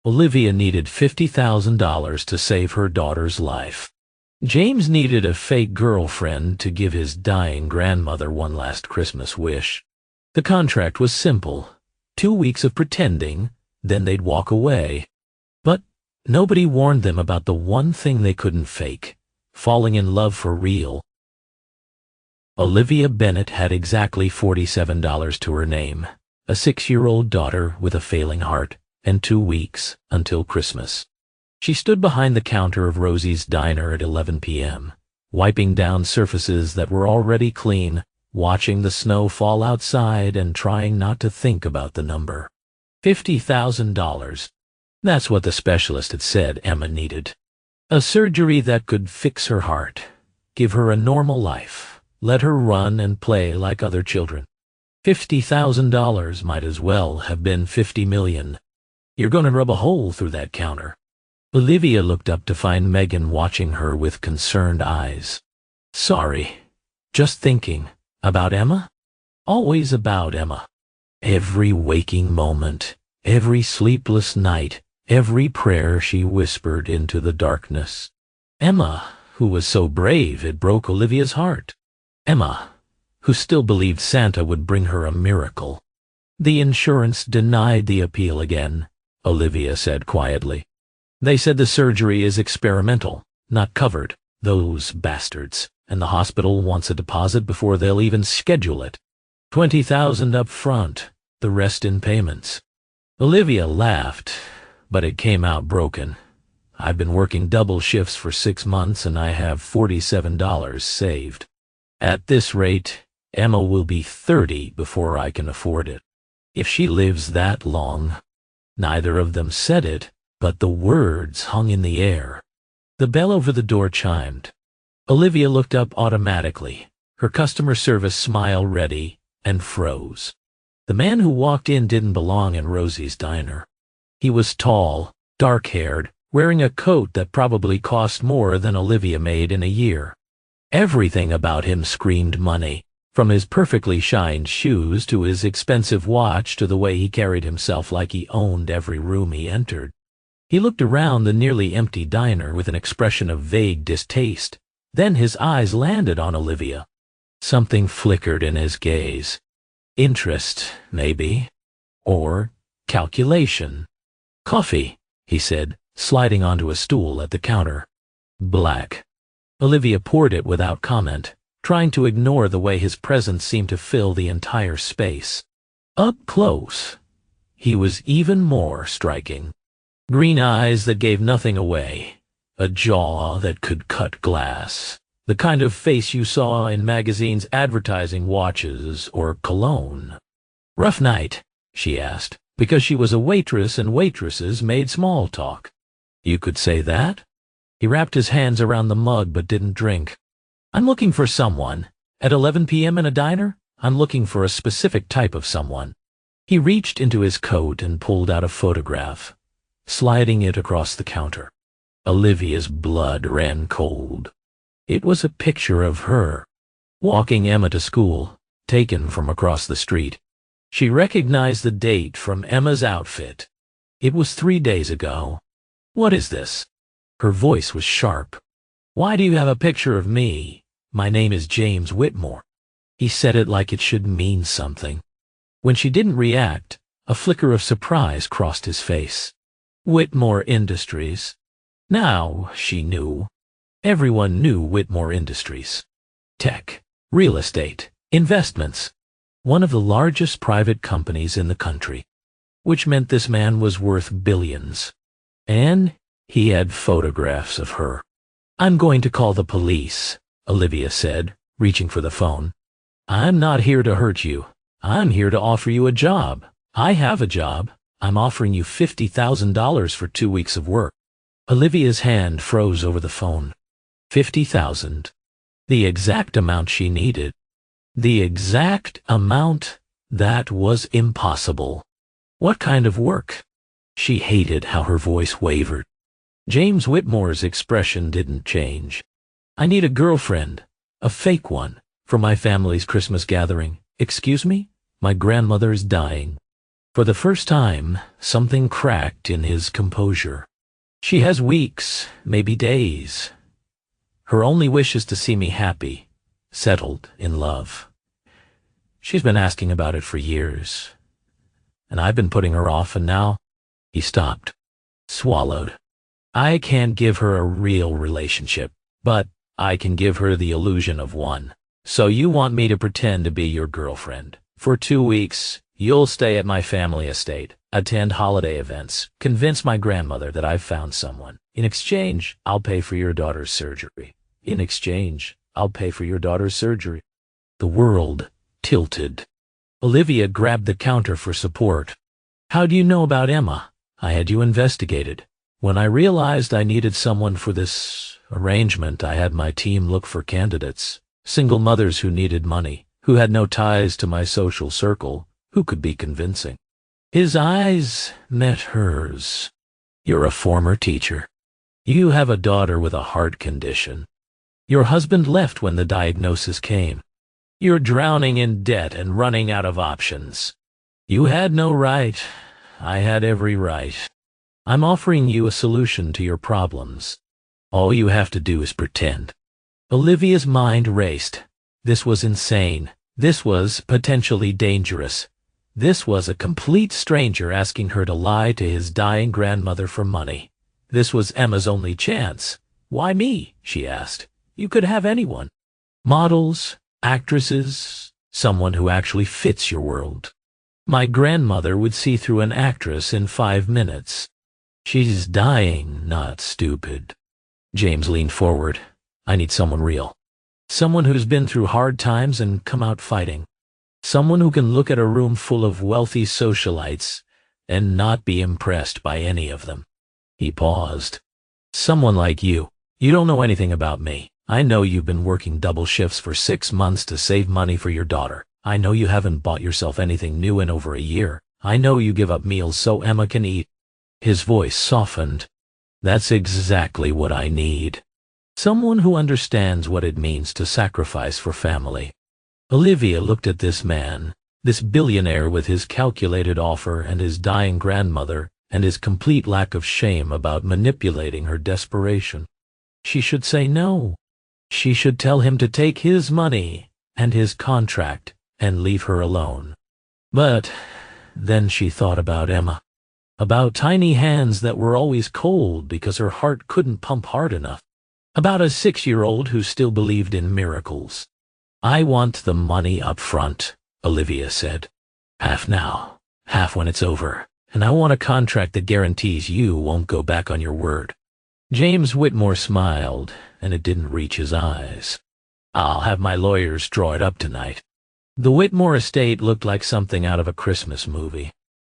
Olivia needed $50,000 to save her daughter's life. James needed a fake girlfriend to give his dying grandmother one last Christmas wish. The contract was simple. 2 weeks of pretending, then they'd walk away. But nobody warned them about the one thing they couldn't fake: falling in love for real. Olivia Bennett had exactly $47 to her name, a 6-year-old daughter with a failing heart, and 2 weeks until Christmas. She stood behind the counter of Rosie's Diner at 11 p.m., wiping down surfaces that were already clean, watching the snow fall outside and trying not to think about the number. $50,000. That's what the specialist had said Emma needed. A surgery that could fix her heart, give her a normal life, let her run and play like other children. $50,000 might as well have been 50 million. You're going to rub a hole through that counter. Olivia looked up to find Megan watching her with concerned eyes. Sorry. Just thinking. About Emma? Always about Emma. Every waking moment, every sleepless night, every prayer she whispered into the darkness. Emma, who was so brave it broke Olivia's heart. Emma, who still believed Santa would bring her a miracle. The insurance denied the appeal again, Olivia said quietly. They said the surgery is experimental, not covered, those bastards, and the hospital wants a deposit before they'll even schedule it. $20,000 up front, the rest in payments. Olivia laughed, but it came out broken. I've been working double shifts for 6 months and I have $47 saved. At this rate, Emma will be 30 before I can afford it. If she lives that long. Neither of them said it, but the words hung in the air. The bell over the door chimed. Olivia looked up automatically, her customer service smile ready, and froze. The man who walked in didn't belong in Rosie's Diner. He was tall, dark-haired, wearing a coat that probably cost more than Olivia made in a year. Everything about him screamed money, from his perfectly shined shoes to his expensive watch to the way he carried himself like he owned every room he entered. He looked around the nearly empty diner with an expression of vague distaste. Then his eyes landed on Olivia. Something flickered in his gaze. Interest, maybe. Or calculation. Coffee, he said, sliding onto a stool at the counter. Black. Olivia poured it without comment, trying to ignore the way his presence seemed to fill the entire space. Up close, he was even more striking. Green eyes that gave nothing away, a jaw that could cut glass, the kind of face you saw in magazines advertising watches or cologne. Rough night, she asked, because she was a waitress and waitresses made small talk. You could say that? He wrapped his hands around the mug but didn't drink. I'm looking for someone. At 11 p.m. in a diner? I'm looking for a specific type of someone. He reached into his coat and pulled out a photograph, sliding it across the counter. Olivia's blood ran cold. It was a picture of her, walking Emma to school, taken from across the street. She recognized the date from Emma's outfit. It was 3 days ago. What is this? Her voice was sharp. Why do you have a picture of me? My name is James Whitmore. He said it like it should mean something. When she didn't react, a flicker of surprise crossed his face. Whitmore Industries. Now she knew. Everyone knew Whitmore Industries. Tech, real estate, investments. One of the largest private companies in the country, which meant this man was worth billions. And he had photographs of her. I'm going to call the police, Olivia said, reaching for the phone. I'm not here to hurt you. I'm here to offer you a job. I have a job. I'm offering you $50,000 for 2 weeks of work. Olivia's hand froze over the phone. $50,000. The exact amount she needed. The exact amount that was impossible. What kind of work? She hated how her voice wavered. James Whitmore's expression didn't change. I need a girlfriend, a fake one, for my family's Christmas gathering. Excuse me? My grandmother is dying. For the first time, something cracked in his composure. She has weeks, maybe days. Her only wish is to see me happy, settled in love. She's been asking about it for years, and I've been putting her off, and now he stopped, swallowed. I can't give her a real relationship, but I can give her the illusion of one. So you want me to pretend to be your girlfriend. For 2 weeks, you'll stay at my family estate, attend holiday events, convince my grandmother that I've found someone. In exchange, I'll pay for your daughter's surgery. In exchange, I'll pay for your daughter's surgery. The world tilted. Olivia grabbed the counter for support. How do you know about Emma? I had you investigated. When I realized I needed someone for this arrangement, I had my team look for candidates. Single mothers who needed money, who had no ties to my social circle, who could be convincing. His eyes met hers. You're a former teacher. You have a daughter with a heart condition. Your husband left when the diagnosis came. You're drowning in debt and running out of options. You had no right. I had every right. I'm offering you a solution to your problems. All you have to do is pretend. Olivia's mind raced. This was insane. This was potentially dangerous. This was a complete stranger asking her to lie to his dying grandmother for money. This was Emma's only chance. Why me? She asked. You could have anyone. Models, actresses, someone who actually fits your world. My grandmother would see through an actress in 5 minutes. She's dying, not stupid. James leaned forward. I need someone real. Someone who's been through hard times and come out fighting. Someone who can look at a room full of wealthy socialites and not be impressed by any of them. He paused. Someone like you. You don't know anything about me. I know you've been working double shifts for 6 months to save money for your daughter. I know you haven't bought yourself anything new in over a year. I know you give up meals so Emma can eat. His voice softened. That's exactly what I need. Someone who understands what it means to sacrifice for family. Olivia looked at this man, this billionaire with his calculated offer and his dying grandmother and his complete lack of shame about manipulating her desperation. She should say no. She should tell him to take his money and his contract and leave her alone. But then she thought about Emma, about tiny hands that were always cold because her heart couldn't pump hard enough, about a 6-year-old who still believed in miracles. I want the money up front, Olivia said. Half now, half when it's over, and I want a contract that guarantees you won't go back on your word. James Whitmore smiled, and it didn't reach his eyes. I'll have my lawyers draw it up tonight. The Whitmore estate looked like something out of a Christmas movie.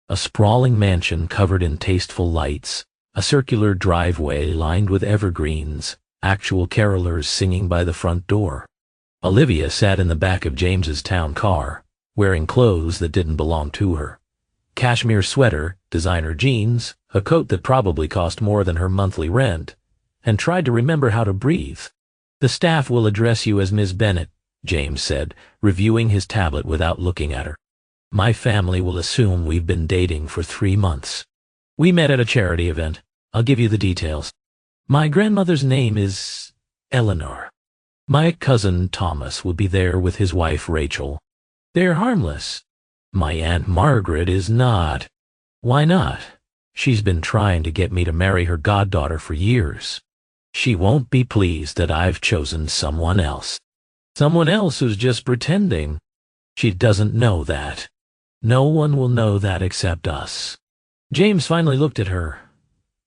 A sprawling mansion covered in tasteful lights, a circular driveway lined with evergreens, actual carolers singing by the front door. Olivia sat in the back of James's town car, wearing clothes that didn't belong to her. Cashmere sweater, designer jeans, a coat that probably cost more than her monthly rent, and tried to remember how to breathe. The staff will address you as Ms. Bennett, James said, reviewing his tablet without looking at her. My family will assume we've been dating for 3 months. We met at a charity event. I'll give you the details. My grandmother's name is Eleanor. My cousin Thomas will be there with his wife Rachel. They're harmless. My Aunt Margaret is not. Why not? She's been trying to get me to marry her goddaughter for years. She won't be pleased that I've chosen someone else. Someone else who's just pretending. She doesn't know that. No one will know that except us. James finally looked at her.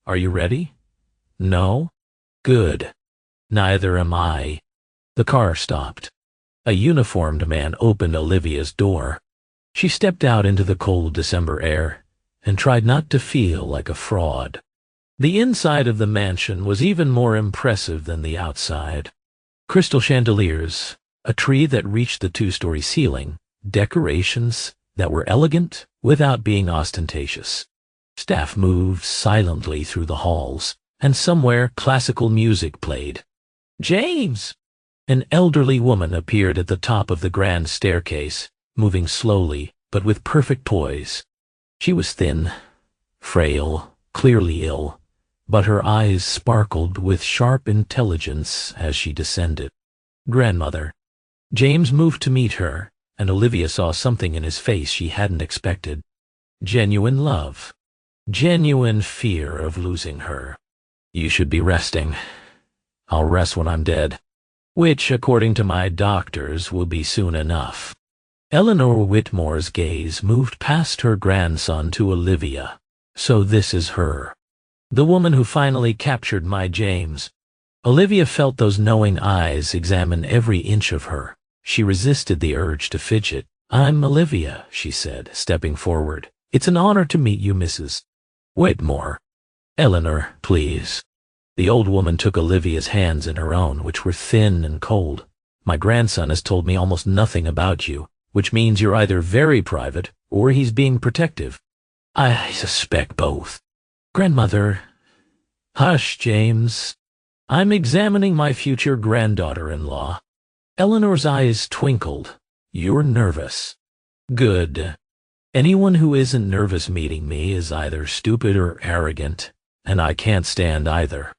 Are you ready? No? Good. Neither am I. The car stopped. A uniformed man opened Olivia's door. She stepped out into the cold December air and tried not to feel like a fraud. The inside of the mansion was even more impressive than the outside. Crystal chandeliers, a tree that reached the 2-story ceiling, decorations that were elegant without being ostentatious. Staff moved silently through the halls, and somewhere classical music played. James! An elderly woman appeared at the top of the grand staircase, moving slowly but with perfect poise. She was thin, frail, clearly ill, but her eyes sparkled with sharp intelligence as she descended. Grandmother. James moved to meet her, and Olivia saw something in his face she hadn't expected. Genuine love. Genuine fear of losing her. You should be resting. I'll rest when I'm dead. Which, according to my doctors, will be soon enough. Eleanor Whitmore's gaze moved past her grandson to Olivia. So this is her. The woman who finally captured my James. Olivia felt those knowing eyes examine every inch of her. She resisted the urge to fidget. I'm Olivia, she said, stepping forward. It's an honor to meet you, Mrs. Whitmore. Eleanor, please. The old woman took Olivia's hands in her own, which were thin and cold. My grandson has told me almost nothing about you, which means you're either very private or he's being protective. I suspect both. Grandmother. Hush, James. I'm examining my future granddaughter-in-law. Eleanor's eyes twinkled. You're nervous. Good. Anyone who isn't nervous meeting me is either stupid or arrogant, and I can't stand either.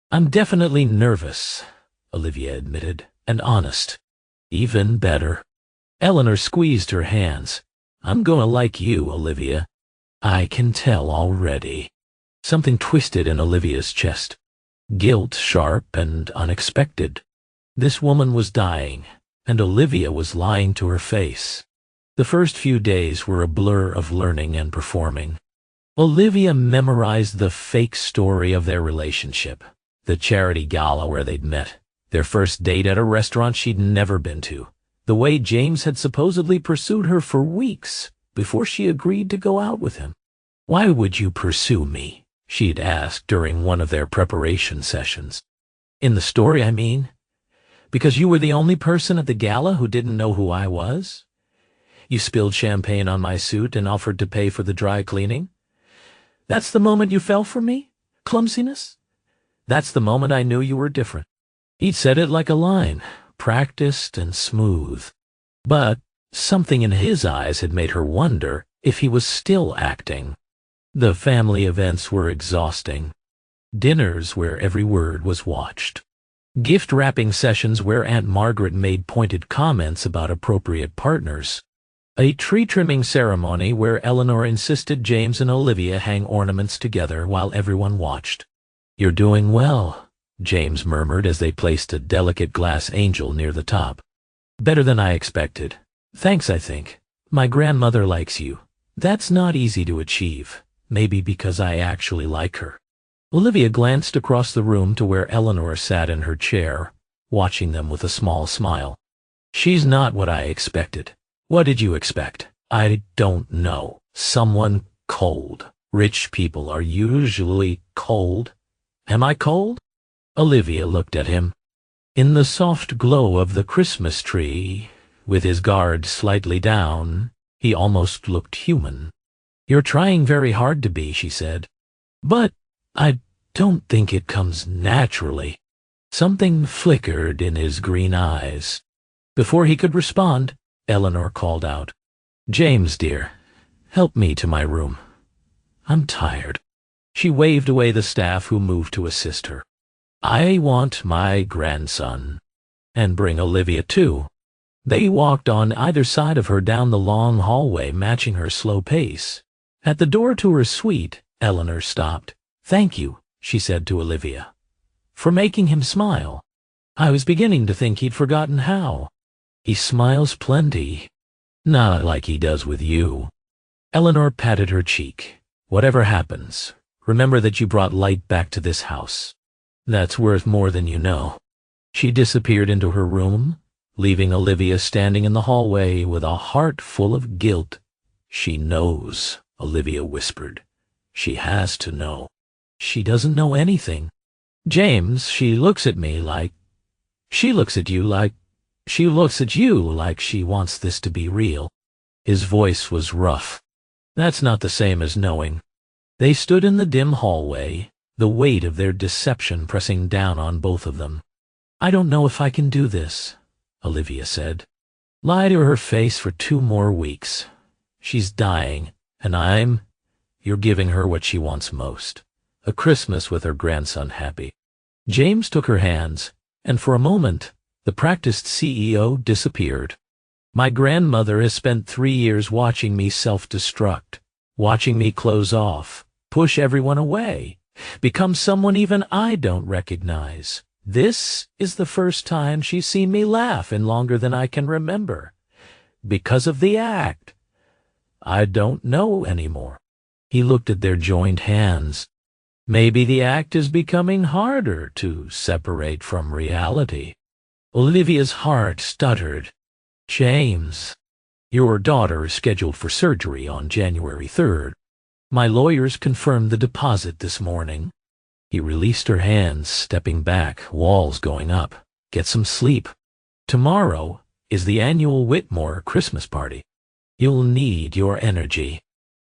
I'm definitely nervous, Olivia admitted, and honest. Even better. Eleanor squeezed her hands. I'm gonna like you, Olivia. I can tell already. Something twisted in Olivia's chest. Guilt, sharp and unexpected. This woman was dying, and Olivia was lying to her face. The first few days were a blur of learning and performing. Olivia memorized the fake story of their relationship, the charity gala where they'd met, their first date at a restaurant she'd never been to, the way James had supposedly pursued her for weeks before she agreed to go out with him. Why would you pursue me? She'd asked during one of their preparation sessions. In the story, I mean. Because you were the only person at the gala who didn't know who I was? You spilled champagne on my suit and offered to pay for the dry cleaning? That's the moment you fell for me? Clumsiness? That's the moment I knew you were different. He'd said it like a line, practiced and smooth. But something in his eyes had made her wonder if he was still acting. The family events were exhausting. Dinners where every word was watched. Gift-wrapping sessions where Aunt Margaret made pointed comments about appropriate partners. A tree-trimming ceremony where Eleanor insisted James and Olivia hang ornaments together while everyone watched. You're doing well, James murmured as they placed a delicate glass angel near the top. Better than I expected. Thanks, I think. My grandmother likes you. That's not easy to achieve, maybe because I actually like her. Olivia glanced across the room to where Eleanor sat in her chair, watching them with a small smile. She's not what I expected. What did you expect? I don't know. Someone cold. Rich people are usually cold. Am I cold? Olivia looked at him. In the soft glow of the Christmas tree, with his guard slightly down, he almost looked human. You're trying very hard to be, she said. But I don't think it comes naturally. Something flickered in his green eyes. Before he could respond, Eleanor called out, James, dear, help me to my room. I'm tired. She waved away the staff who moved to assist her. I want my grandson. And bring Olivia too. They walked on either side of her down the long hallway, matching her slow pace. At the door to her suite, Eleanor stopped. Thank you, she said to Olivia, for making him smile. I was beginning to think he'd forgotten how. He smiles plenty. Not like he does with you. Eleanor patted her cheek. Whatever happens, remember that you brought light back to this house. That's worth more than you know. She disappeared into her room, leaving Olivia standing in the hallway with a heart full of guilt. She knows, Olivia whispered. She has to know. She doesn't know anything. James, she looks at me like... She looks at you like... She looks at you like she wants this to be real. His voice was rough. That's not the same as knowing. They stood in the dim hallway, the weight of their deception pressing down on both of them. I don't know if I can do this, Olivia said. Lie to her face for 2 more weeks. She's dying, and I'm You're giving her what she wants most. A Christmas with her grandson happy. James took her hands, and for a moment, the practiced CEO disappeared. My grandmother has spent 3 years watching me self-destruct, watching me close off, push everyone away, become someone even I don't recognize. This is the first time she's seen me laugh in longer than I can remember. Because of the act. I don't know anymore. He looked at their joined hands. Maybe the act is becoming harder to separate from reality. Olivia's heart stuttered. James, your daughter is scheduled for surgery on January 3rd. My lawyers confirmed the deposit this morning. He released her hands, stepping back, walls going up. Get some sleep. Tomorrow is the annual Whitmore Christmas party. You'll need your energy.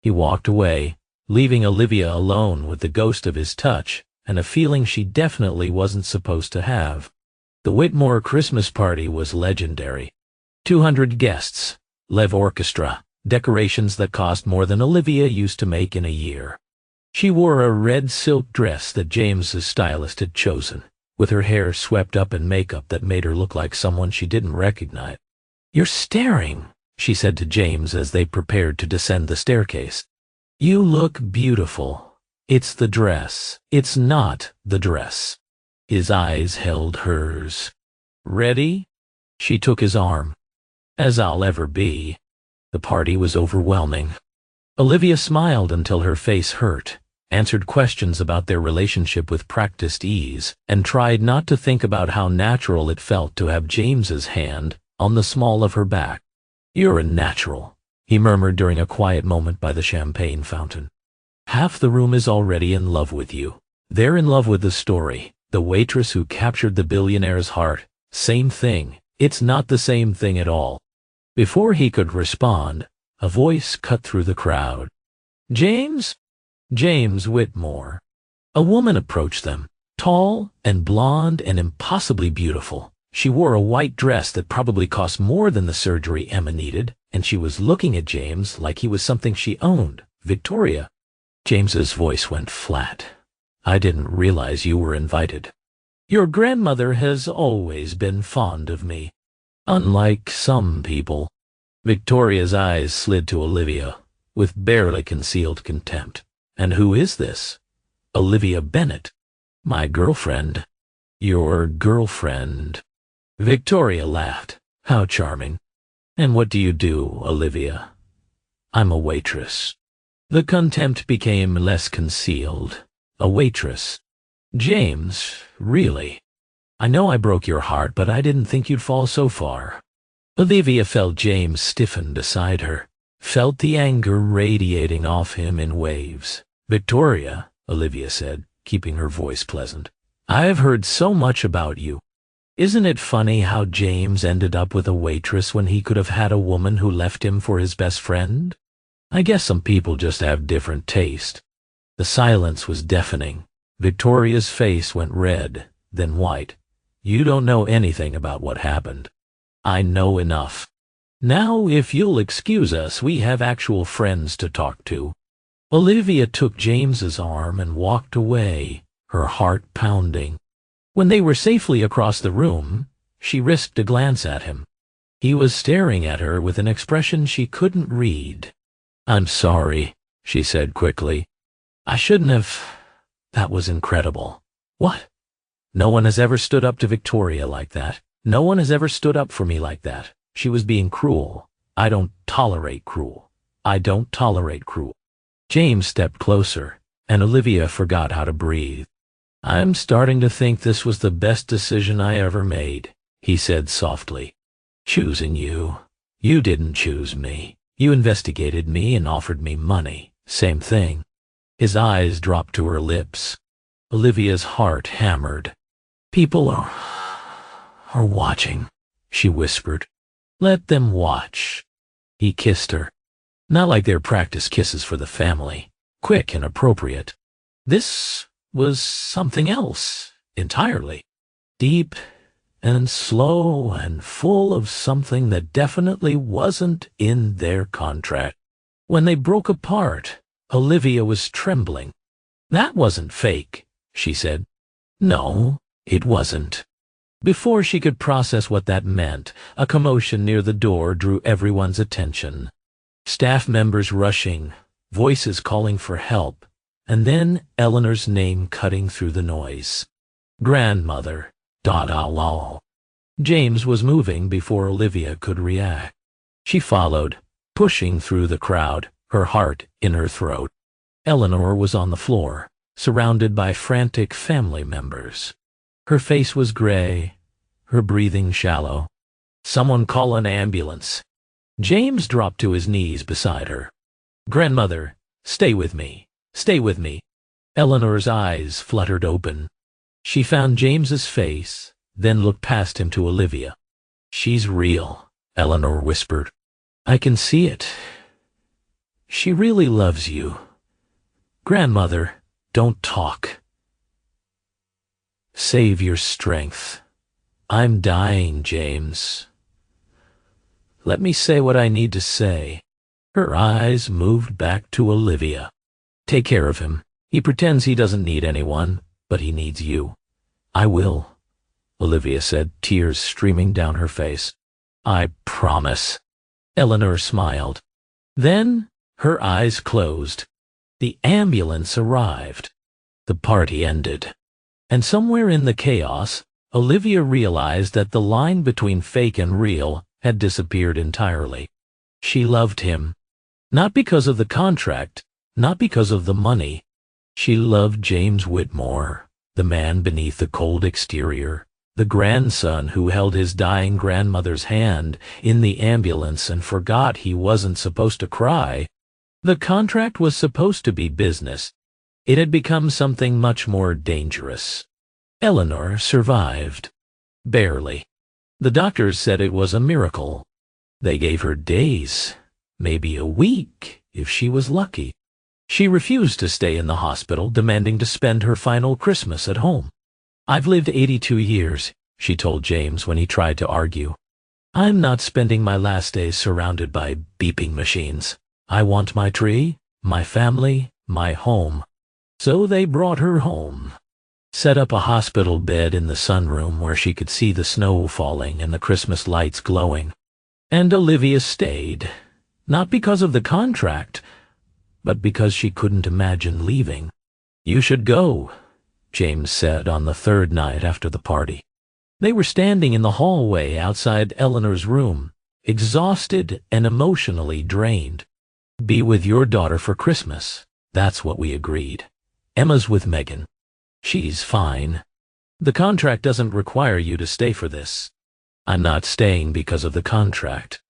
He walked away, leaving Olivia alone with the ghost of his touch and a feeling she definitely wasn't supposed to have. The Whitmore Christmas party was legendary. 200 guests, live orchestra, decorations that cost more than Olivia used to make in a year. She wore a red silk dress that James's stylist had chosen, with her hair swept up in makeup that made her look like someone she didn't recognize. "You're staring," she said to James as they prepared to descend the staircase. "You look beautiful. It's the dress. It's not the dress." His eyes held hers. "Ready?" She took his arm. "As I'll ever be." The party was overwhelming. Olivia smiled until her face hurt, answered questions about their relationship with practiced ease, and tried not to think about how natural it felt to have James's hand on the small of her back. "You're a natural," he murmured during a quiet moment by the champagne fountain. "Half the room is already in love with you. They're in love with the story, the waitress who captured the billionaire's heart. Same thing. It's not the same thing at all." Before he could respond, a voice cut through the crowd. "James?" James Whitmore. A woman approached them, tall and blonde and impossibly beautiful. She wore a white dress that probably cost more than the surgery Emma needed, and she was looking at James like he was something she owned. "Victoria." James's voice went flat. "I didn't realize you were invited." "Your grandmother has always been fond of me. Unlike some people." Victoria's eyes slid to Olivia, with barely concealed contempt. "And who is this?" "Olivia Bennett." "My girlfriend." "Your girlfriend." Victoria laughed. "How charming. And what do you do, Olivia?" "I'm a waitress." The contempt became less concealed. "A waitress." "James, really? I know I broke your heart, but I didn't think you'd fall so far." Olivia felt James stiffen beside her, felt the anger radiating off him in waves. "Victoria," Olivia said, keeping her voice pleasant, "I've heard so much about you. Isn't it funny how James ended up with a waitress when he could have had a woman who left him for his best friend? I guess some people just have different taste." The silence was deafening. Victoria's face went red, then white. "You don't know anything about what happened." "I know enough. Now, if you'll excuse us, we have actual friends to talk to." Olivia took James's arm and walked away, her heart pounding. When they were safely across the room, she risked a glance at him. He was staring at her with an expression she couldn't read. "I'm sorry," she said quickly. "I shouldn't have. That was incredible." "What?" "No one has ever stood up to Victoria like that. No one has ever stood up for me like that. She was being cruel. I don't tolerate cruel. I don't tolerate cruel." James stepped closer, and Olivia forgot how to breathe. "I'm starting to think this was the best decision I ever made," he said softly. "Choosing you. You didn't choose me. You investigated me and offered me money. Same thing." His eyes dropped to her lips. Olivia's heart hammered. "People are watching," she whispered. "Let them watch." He kissed her. Not like their practice kisses for the family. Quick and appropriate. This was something else entirely. Deep and slow and full of something that definitely wasn't in their contract. When they broke apart, Olivia was trembling. "That wasn't fake," she said. "No, it wasn't." Before she could process what that meant, a commotion near the door drew everyone's attention. Staff members rushing, voices calling for help, and then Eleanor's name cutting through the noise. "Grandmother, da-da-law." James was moving before Olivia could react. She followed, pushing through the crowd, her heart in her throat. Eleanor was on the floor, surrounded by frantic family members. Her face was gray, her breathing shallow. "Someone call an ambulance." James dropped to his knees beside her. "Grandmother, stay with me. Stay with me." Eleanor's eyes fluttered open. She found James's face, then looked past him to Olivia. "She's real," Eleanor whispered. "I can see it. She really loves you. Grandmother, don't talk. Save your strength. I'm dying, James. Let me say what I need to say." Her eyes moved back to Olivia. "Take care of him. He pretends he doesn't need anyone, but he needs you." "I will," Olivia said, tears streaming down her face. "I promise." Eleanor smiled. Then her eyes closed. The ambulance arrived. The party ended. And somewhere in the chaos, Olivia realized that the line between fake and real had disappeared entirely. She loved him. Not because of the contract, not because of the money. She loved James Whitmore, the man beneath the cold exterior, the grandson who held his dying grandmother's hand in the ambulance and forgot he wasn't supposed to cry. The contract was supposed to be business. It had become something much more dangerous. Eleanor survived. Barely. The doctors said it was a miracle. They gave her days, maybe a week, if she was lucky. She refused to stay in the hospital, demanding to spend her final Christmas at home. "I've lived 82 years, she told James when he tried to argue. "I'm not spending my last days surrounded by beeping machines. I want my tree, my family, my home." So they brought her home, set up a hospital bed in the sunroom where she could see the snow falling and the Christmas lights glowing. And Olivia stayed, not because of the contract, but because she couldn't imagine leaving. "You should go," James said on the third night after the party. They were standing in the hallway outside Eleanor's room, exhausted and emotionally drained. "Be with your daughter for Christmas. That's what we agreed. Emma's with Megan. She's fine. The contract doesn't require you to stay for this." "I'm not staying because of the contract."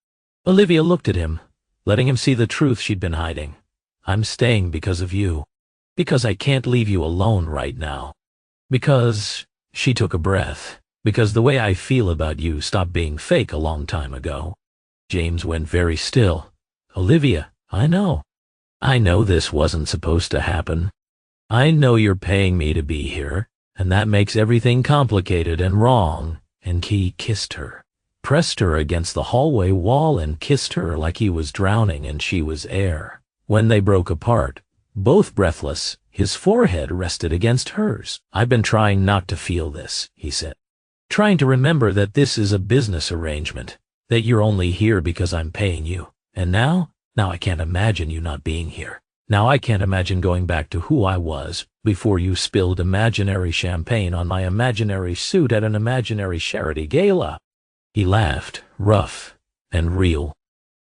Olivia looked at him, letting him see the truth she'd been hiding. "I'm staying because of you. Because I can't leave you alone right now. Because," she took a breath, "because the way I feel about you stopped being fake a long time ago." James went very still. "Olivia, I know. I know this wasn't supposed to happen. I know you're paying me to be here, and that makes everything complicated and wrong." And he kissed her, pressed her against the hallway wall and kissed her like he was drowning and she was air. When they broke apart, both breathless, his forehead rested against hers. "I've been trying not to feel this," he said. "Trying to remember that this is a business arrangement, that you're only here because I'm paying you. And now I can't imagine you not being here. Now I can't imagine going back to who I was before you spilled imaginary champagne on my imaginary suit at an imaginary charity gala." He laughed, rough and real.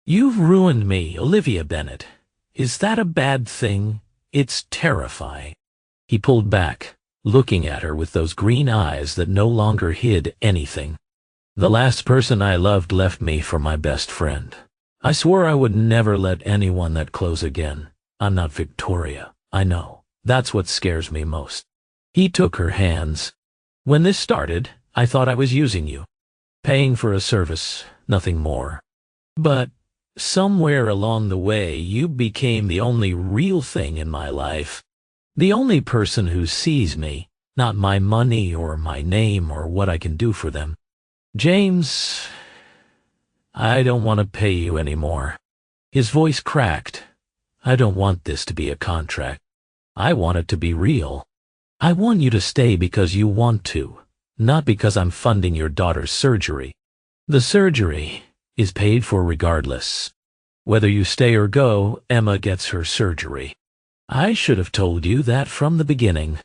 "You've ruined me, Olivia Bennet. Is that a bad thing? It's terrifying." He pulled back, looking at her with those green eyes that no longer hid anything. "The last person I loved left me for my best friend. I swore I would never let anyone that close again. I'm not Victoria, I know. That's what scares me most." He took her hands. "When this started, I thought I was using you, paying for a service, nothing more. But somewhere along the way, you became the only real thing in my life. The only person who sees me, not my money or my name or what I can do for them. James, I don't want to pay you anymore." His voice cracked. I don't want this to be a contract. I want it to be real. I want you to stay because you want to, not because I'm funding your daughter's surgery. The surgery is paid for regardless. Whether you stay or go, Emma gets her surgery. I should have told you that from the beginning.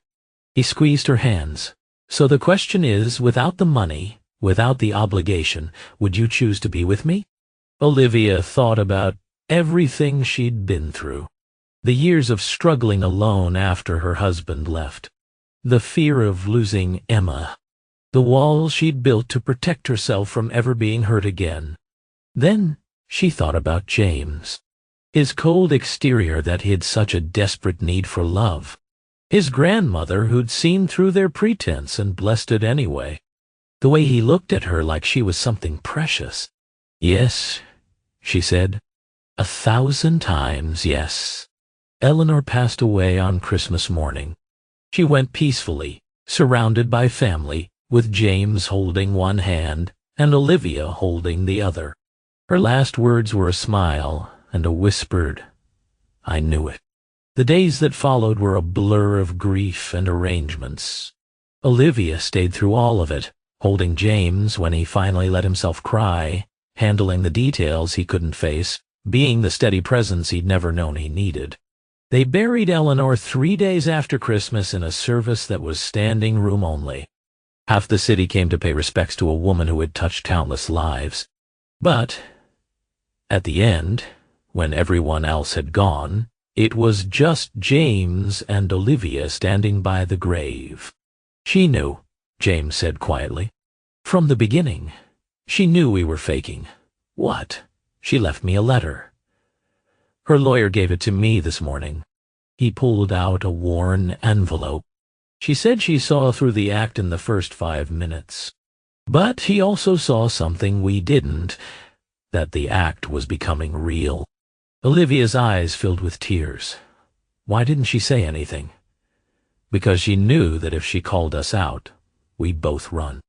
He squeezed her hands. So the question is, without the money, without the obligation, would you choose to be with me? Olivia thought about everything she'd been through. The years of struggling alone after her husband left. The fear of losing Emma. The walls she'd built to protect herself from ever being hurt again. Then she thought about James. His cold exterior that hid such a desperate need for love. His grandmother who'd seen through their pretense and blessed it anyway. The way he looked at her like she was something precious. Yes, she said. 1,000 times yes. Eleanor passed away on Christmas morning. She went peacefully, surrounded by family, with James holding one hand and Olivia holding the other. Her last words were a smile and a whispered, "I knew it." The days that followed were a blur of grief and arrangements. Olivia stayed through all of it, holding James when he finally let himself cry, handling the details he couldn't face, being the steady presence he'd never known he needed. They buried Eleanor 3 days after Christmas in a service that was standing room only. Half the city came to pay respects to a woman who had touched countless lives. But at the end, when everyone else had gone, it was just James and Olivia standing by the grave. She knew, James said quietly. From the beginning, she knew we were faking. What? She left me a letter. Her lawyer gave it to me this morning. He pulled out a worn envelope. She said she saw through the act in the first 5 minutes. But he also saw something we didn't, that the act was becoming real. Olivia's eyes filled with tears. Why didn't she say anything? Because she knew that if she called us out, we'd both run.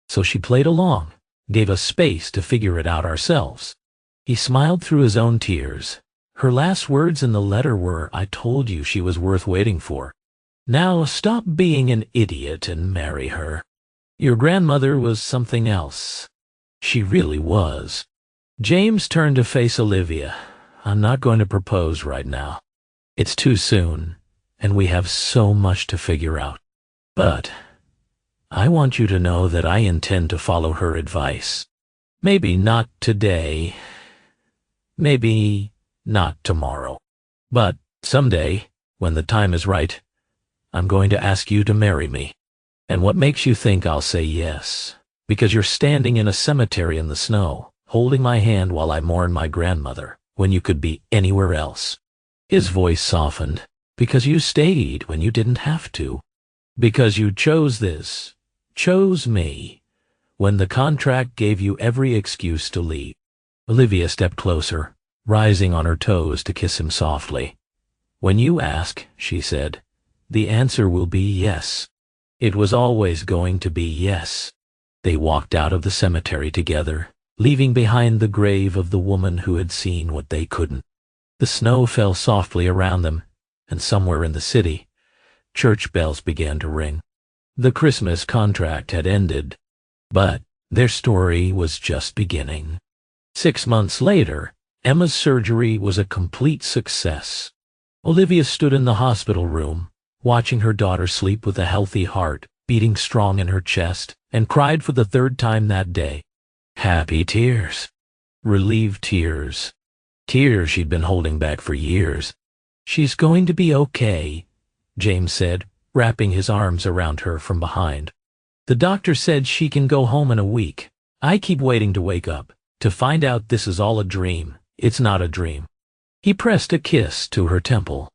So she played along, gave us space to figure it out ourselves. He smiled through his own tears. Her last words in the letter were, "I told you she was worth waiting for. Now stop being an idiot and marry her. Your grandmother was something else. She really was." James turned to face Olivia. "I'm not going to propose right now. It's too soon, and we have so much to figure out. But I want you to know that I intend to follow her advice. Maybe not today. Maybe not tomorrow. But someday, when the time is right, I'm going to ask you to marry me. And what makes you think I'll say yes? Because you're standing in a cemetery in the snow, holding my hand while I mourn my grandmother, when you could be anywhere else." His voice softened. "Because you stayed when you didn't have to. Because you chose this, chose me, when the contract gave you every excuse to leave." Olivia stepped closer, rising on her toes to kiss him softly. "When you ask," she said, "the answer will be yes. It was always going to be yes." They walked out of the cemetery together, leaving behind the grave of the woman who had seen what they couldn't. The snow fell softly around them, and somewhere in the city, church bells began to ring. The Christmas contract had ended, but their story was just beginning. 6 months later, Emma's surgery was a complete success. Olivia stood in the hospital room, watching her daughter sleep with a healthy heart beating strong in her chest, and cried for the 3rd time that day. Happy tears. Relieved tears. Tears she'd been holding back for years. "She's going to be okay," James said, wrapping his arms around her from behind. "The doctor said she can go home in a week. I keep waiting to wake up, to find out this is all a dream. It's not a dream." He pressed a kiss to her temple.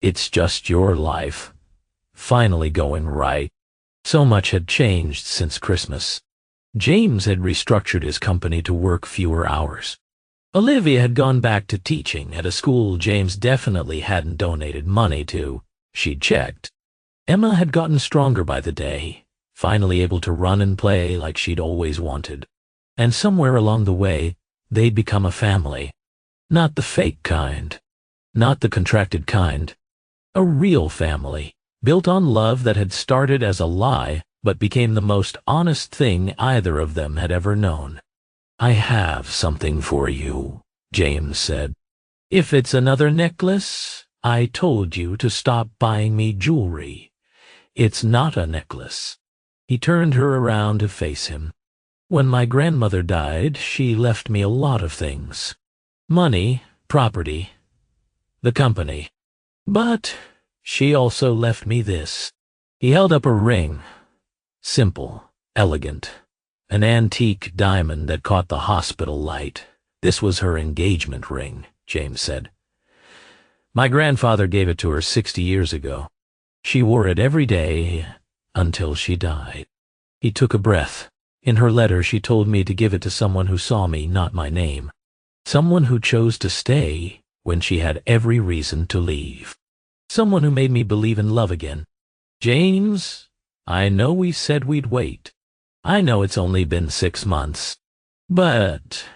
"It's just your life. Finally going right." So much had changed since Christmas. James had restructured his company to work fewer hours. Olivia had gone back to teaching at a school James definitely hadn't donated money to. She'd checked. Emma had gotten stronger by the day, finally able to run and play like she'd always wanted. And somewhere along the way, they'd become a family. Not the fake kind. Not the contracted kind. A real family, built on love that had started as a lie but became the most honest thing either of them had ever known. "I have something for you," James said. "If it's another necklace, I told you to stop buying me jewelry. It's not a necklace." He turned her around to face him. "When my grandmother died, she left me a lot of things. Money, property, the company. But she also left me this." He held up a ring. Simple, elegant, an antique diamond that caught the hospital light. "This was her engagement ring," James said. "My grandfather gave it to her 60 years ago. She wore it every day until she died." He took a breath. "In her letter, she told me to give it to someone who saw me, not my name. Someone who chose to stay when she had every reason to leave. Someone who made me believe in love again. James, I know we said we'd wait. I know it's only been 6 months. But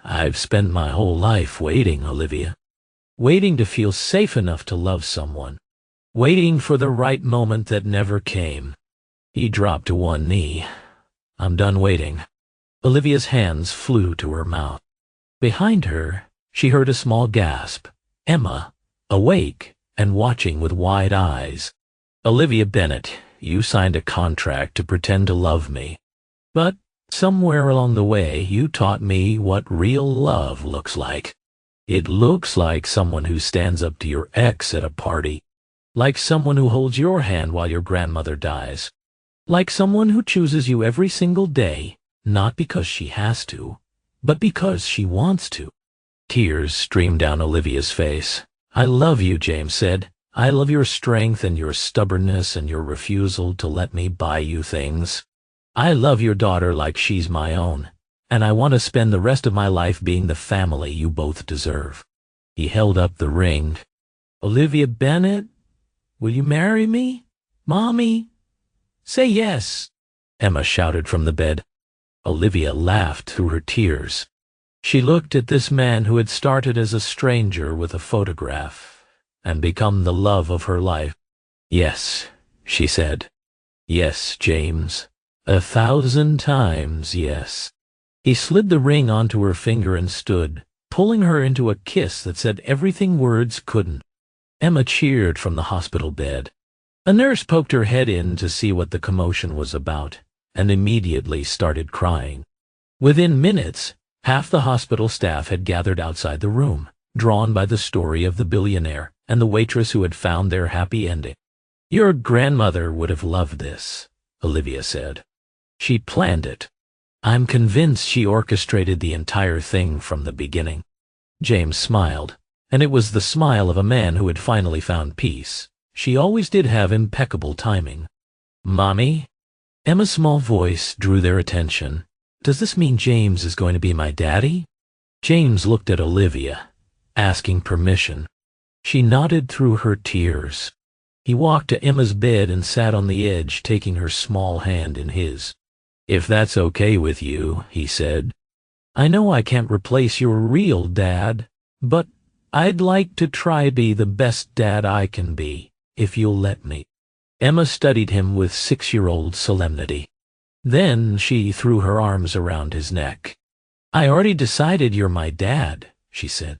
I've spent my whole life waiting, Olivia. Waiting to feel safe enough to love someone. Waiting for the right moment that never came." He dropped to one knee. "I'm done waiting." Olivia's hands flew to her mouth. Behind her, she heard a small gasp. Emma, awake and watching with wide eyes. "Olivia Bennett, you signed a contract to pretend to love me. But somewhere along the way, you taught me what real love looks like. It looks like someone who stands up to your ex at a party. Like someone who holds your hand while your grandmother dies. Like someone who chooses you every single day, not because she has to, but because she wants to." Tears streamed down Olivia's face. "I love you," James said. "I love your strength and your stubbornness and your refusal to let me buy you things. I love your daughter like she's my own, and I want to spend the rest of my life being the family you both deserve." He held up the ring. "Olivia Bennett, will you marry me? Mommy? Say yes." Emma shouted from the bed. Olivia laughed through her tears. She looked at this man who had started as a stranger with a photograph and become the love of her life. "Yes," she said. "Yes, James. 1,000 times yes." He slid the ring onto her finger and stood, pulling her into a kiss that said everything words couldn't. Emma cheered from the hospital bed. A nurse poked her head in to see what the commotion was about, and immediately started crying. Within minutes, half the hospital staff had gathered outside the room, drawn by the story of the billionaire and the waitress who had found their happy ending. "Your grandmother would have loved this," Olivia said. "She planned it. I'm convinced she orchestrated the entire thing from the beginning." James smiled, and it was the smile of a man who had finally found peace. She always did have impeccable timing. "Mommy?" Emma's small voice drew their attention. "Does this mean James is going to be my daddy?" James looked at Olivia, asking permission. She nodded through her tears. He walked to Emma's bed and sat on the edge, taking her small hand in his. "If that's okay with you," he said. "I know I can't replace your real dad, but I'd like to try be the best dad I can be, if you'll let me." Emma studied him with 6-year-old solemnity. Then she threw her arms around his neck. "I already decided you're my dad," she said.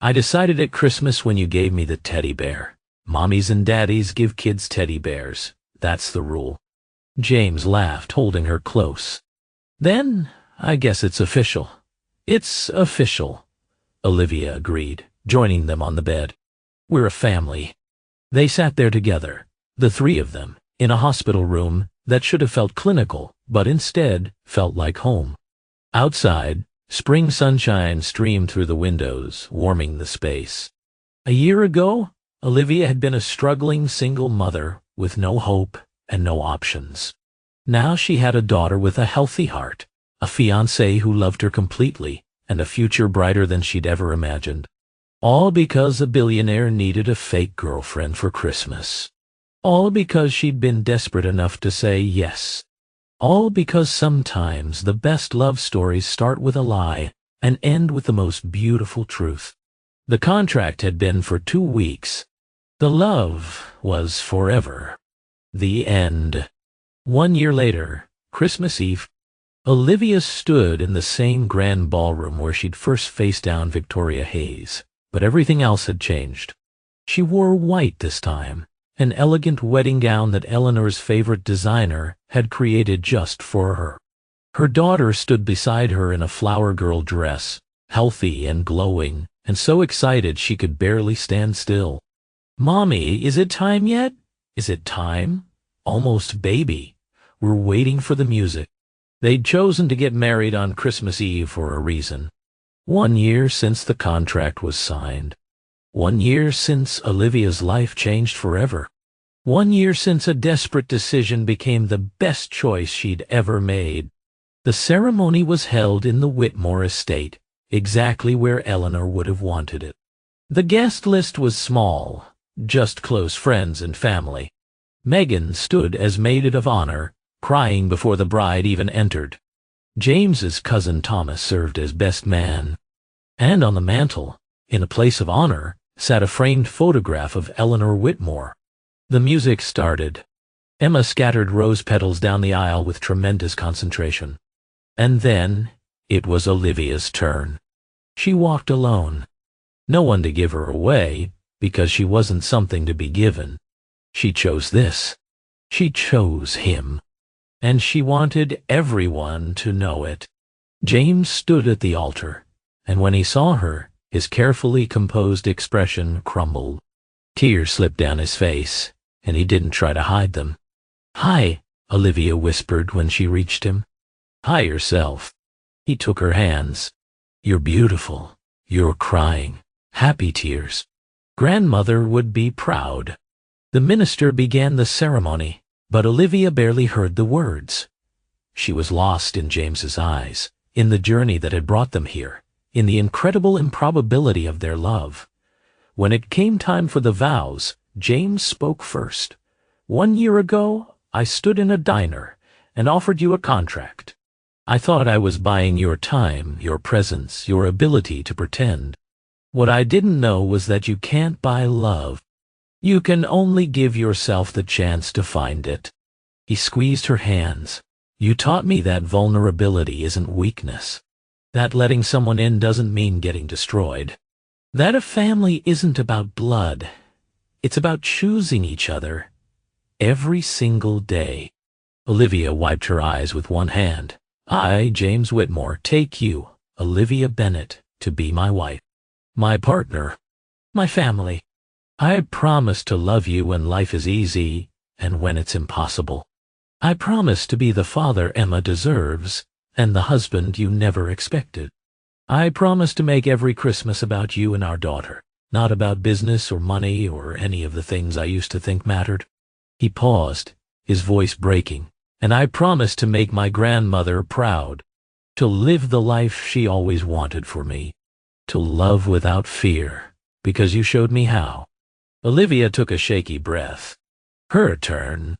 "I decided at Christmas when you gave me the teddy bear. Mommies and daddies give kids teddy bears. That's the rule." James laughed, holding her close. "Then I guess it's official." "It's official," Olivia agreed, joining them on the bed. "We're a family." They sat there together, the three of them, in a hospital room that should have felt clinical, but instead felt like home. Outside, spring sunshine streamed through the windows, warming the space. A year ago, Olivia had been a struggling single mother with no hope and no options. Now she had a daughter with a healthy heart, a fiancé who loved her completely, and a future brighter than she'd ever imagined. All because a billionaire needed a fake girlfriend for Christmas. All because she'd been desperate enough to say yes. All because sometimes the best love stories start with a lie and end with the most beautiful truth. The contract had been for 2 weeks. The love was forever. The end. 1 year later, Christmas Eve, Olivia stood in the same grand ballroom where she'd first faced down Victoria Hayes, but everything else had changed. She wore white this time, an elegant wedding gown that Eleanor's favorite designer had created just for her. Her daughter stood beside her in a flower girl dress, healthy and glowing, and so excited she could barely stand still. "Mommy, is it time yet? Is it time? Almost, baby. We're waiting for the music." They'd chosen to get married on Christmas Eve for a reason. 1 year since the contract was signed. 1 year since Olivia's life changed forever. 1 year since a desperate decision became the best choice she'd ever made. The ceremony was held in the Whitmore estate, exactly where Eleanor would have wanted it. The guest list was small, just close friends and family. Megan stood as maid of honor, crying before the bride even entered. James's cousin Thomas served as best man. And on the mantel, in a place of honor, sat a framed photograph of Eleanor Whitmore. The music started. Emma scattered rose petals down the aisle with tremendous concentration. And then it was Olivia's turn. She walked alone. No one to give her away, because she wasn't something to be given. She chose this. She chose him. And she wanted everyone to know it. James stood at the altar, and when he saw her, his carefully composed expression crumbled. Tears slipped down his face, and he didn't try to hide them. "Hi," Olivia whispered when she reached him. "Hi yourself." He took her hands. "You're beautiful. You're crying. Happy tears." Grandmother would be proud. The minister began the ceremony, but Olivia barely heard the words. She was lost in James's eyes, in the journey that had brought them here, in the incredible improbability of their love. When it came time for the vows, James spoke first. "1 year ago, I stood in a diner and offered you a contract. I thought I was buying your time, your presence, your ability to pretend. What I didn't know was that you can't buy love. You can only give yourself the chance to find it." He squeezed her hands. "You taught me that vulnerability isn't weakness. That letting someone in doesn't mean getting destroyed. That a family isn't about blood. It's about choosing each other. Every single day." Olivia wiped her eyes with one hand. "I, James Whitmore, take you, Olivia Bennett, to be my wife, my partner, my family. I promise to love you when life is easy and when it's impossible. I promise to be the father Emma deserves and the husband you never expected. I promise to make every Christmas about you and our daughter, not about business or money or any of the things I used to think mattered." He paused, his voice breaking. "And I promise to make my grandmother proud, to live the life she always wanted for me, to love without fear, because you showed me how." Olivia took a shaky breath. Her turn.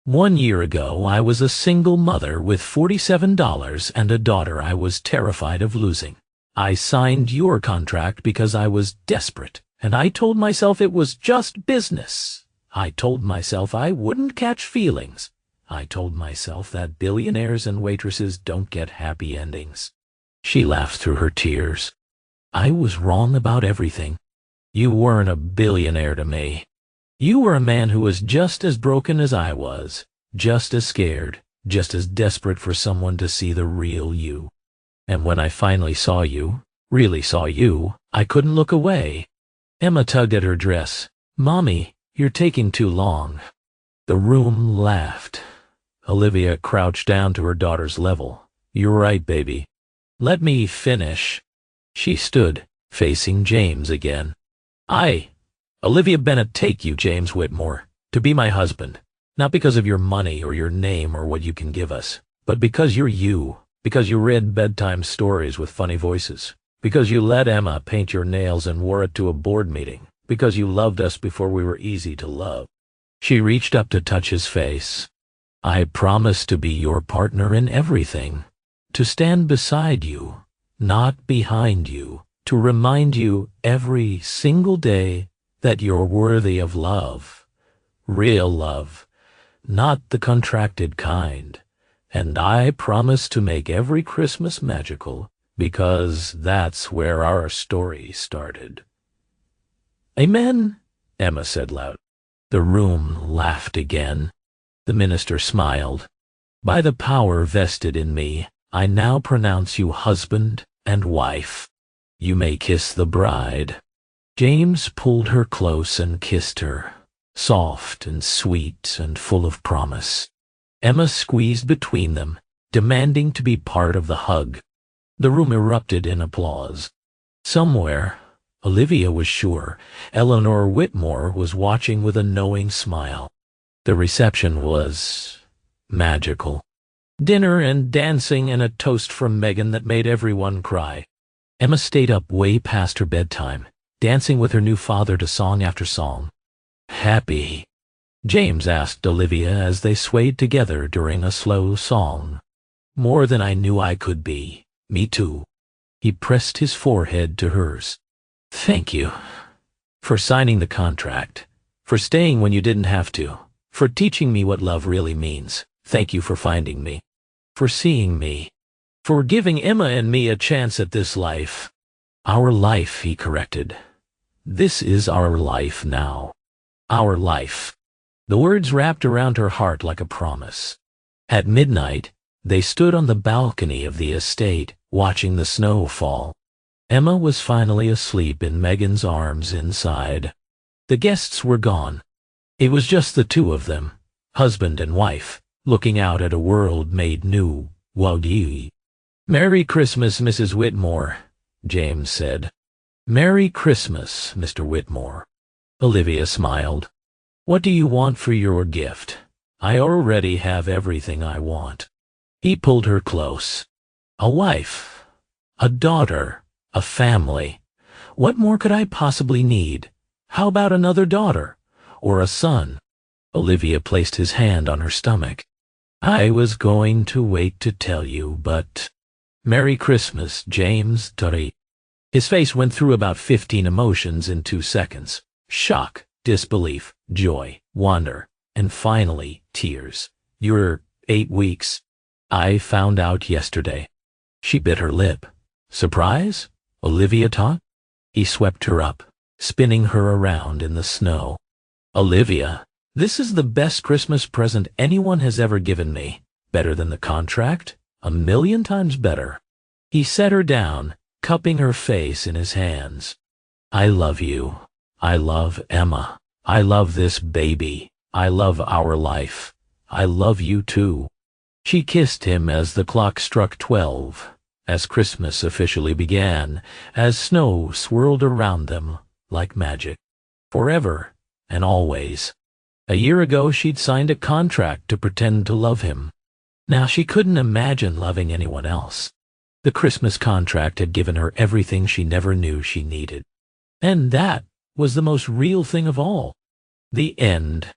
"1 year ago, I was a single mother with $47 and a daughter I was terrified of losing. I signed your contract because I was desperate, and I told myself it was just business. I told myself I wouldn't catch feelings. I told myself that billionaires and waitresses don't get happy endings." She laughed through her tears. "I was wrong about everything. You weren't a billionaire to me. You were a man who was just as broken as I was, just as scared, just as desperate for someone to see the real you. And when I finally saw you, really saw you, I couldn't look away." Emma tugged at her dress. "Mommy, you're taking too long." The room laughed. Olivia crouched down to her daughter's level. "You're right, baby. Let me finish." She stood, facing James again. "I, Olivia Bennett, take you, James Whitmore, to be my husband, not because of your money or your name or what you can give us, but because you're you, because you read bedtime stories with funny voices, because you let Emma paint your nails and wore it to a board meeting, because you loved us before we were easy to love." She reached up to touch his face. "I promise to be your partner in everything, to stand beside you, not behind you, to remind you every single day that you're worthy of love, real love, not the contracted kind. And I promise to make every Christmas magical, because that's where our story started." "Amen," Emma said loud. The room laughed again. The minister smiled. "By the power vested in me, I now pronounce you husband and wife. You may kiss the bride." James pulled her close and kissed her, soft and sweet and full of promise. Emma squeezed between them, demanding to be part of the hug. The room erupted in applause. Somewhere, Olivia was sure, Eleanor Whitmore was watching with a knowing smile. The reception was magical. Dinner and dancing and a toast from Megan that made everyone cry. Emma stayed up way past her bedtime, dancing with her new father to song after song. "Happy?" James asked Olivia as they swayed together during a slow song. "More than I knew I could be. Me too." He pressed his forehead to hers. "Thank you for signing the contract, for staying when you didn't have to, for teaching me what love really means. Thank you for finding me, for seeing me, for giving Emma and me a chance at this life." "Our life," he corrected. "This is our life now. Our life." The words wrapped around her heart like a promise. At midnight, they stood on the balcony of the estate, watching the snow fall. Emma was finally asleep in Megan's arms inside. The guests were gone. It was just the two of them, husband and wife, looking out at a world made new. "Wagyu." "Merry Christmas, Mrs. Whitmore," James said. "Merry Christmas, Mr. Whitmore." Olivia smiled. "What do you want for your gift? I already have everything I want." He pulled her close. "A wife, a daughter, a family. What more could I possibly need? How about another daughter? Or a son?" Olivia placed his hand on her stomach. "I was going to wait to tell you, but—" "Merry Christmas, James Turry." His face went through about 15 emotions in 2 seconds. Shock, disbelief, joy, wonder, and finally, tears. "You're 8 weeks. I found out yesterday." She bit her lip. "Surprise?" Olivia taught. He swept her up, spinning her around in the snow. "Olivia, this is the best Christmas present anyone has ever given me. Better than the contract, 1,000,000 times better." He set her down, cupping her face in his hands. "I love you. I love Emma. I love this baby. I love our life. I love you too." She kissed him as the clock struck 12, as Christmas officially began, as snow swirled around them like magic. Forever and always. A year ago she'd signed a contract to pretend to love him. Now she couldn't imagine loving anyone else. The Christmas contract had given her everything she never knew she needed. And that was the most real thing of all. The end.